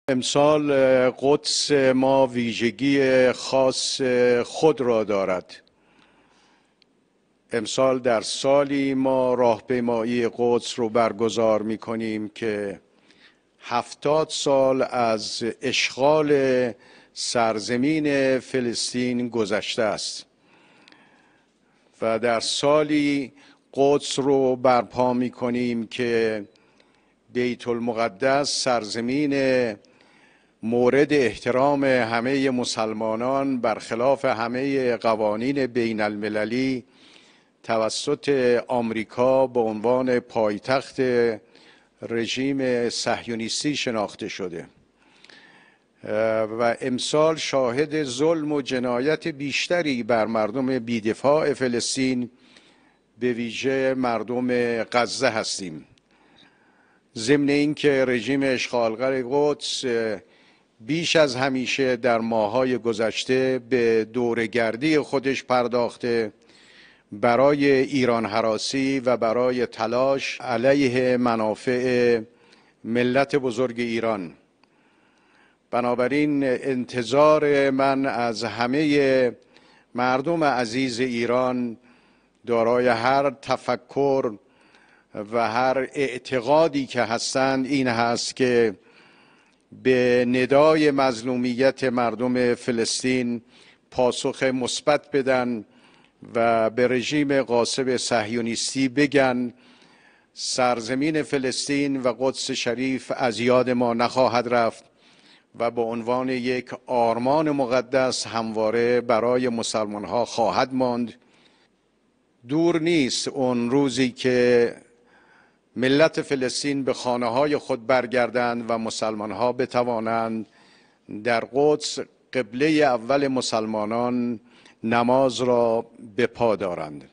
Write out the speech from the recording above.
امسال قدس ما ویژگی خاص خود را دارد. امسال در سالی ما راهپیمایی قدس رو برگزار می کنیم که 70 سال از اشغال سرزمین فلسطین گذشته است و در سالی قدس رو برپا می کنیم که بیت المقدس سرزمین مورد احترام همه مسلمانان برخلاف همه قوانین بین المللی توسط آمریکا به عنوان پایتخت رژیم صهیونیستی شناخته شده و امسال شاهد ظلم و جنایت بیشتری بر مردم بی‌دفاع فلسطین به ویژه مردم غزه هستیم. ضمن اینکه رژیم اشغالگر قدس بیش از همیشه در ماه‌های گذشته به دوره‌گردی خودش پرداخته برای ایران هراسی و برای تلاش علیه منافع ملت بزرگ ایران. بنابراین انتظار من از همه مردم عزیز ایران دارای هر تفکر و هر اعتقادی که هستند این هست که به ندای مظلومیت مردم فلسطین پاسخ مثبت بدن و به رژیم غاصب صهیونیستی بگن سرزمین فلسطین و قدس شریف از یاد ما نخواهد رفت و به عنوان یک آرمان مقدس همواره برای مسلمان ها خواهد ماند. دور نیست اون روزی که ملت فلسطین به خانه های خود برگردند و مسلمان ها بتوانند در قدس قبله اول مسلمانان نماز را به پا دارند.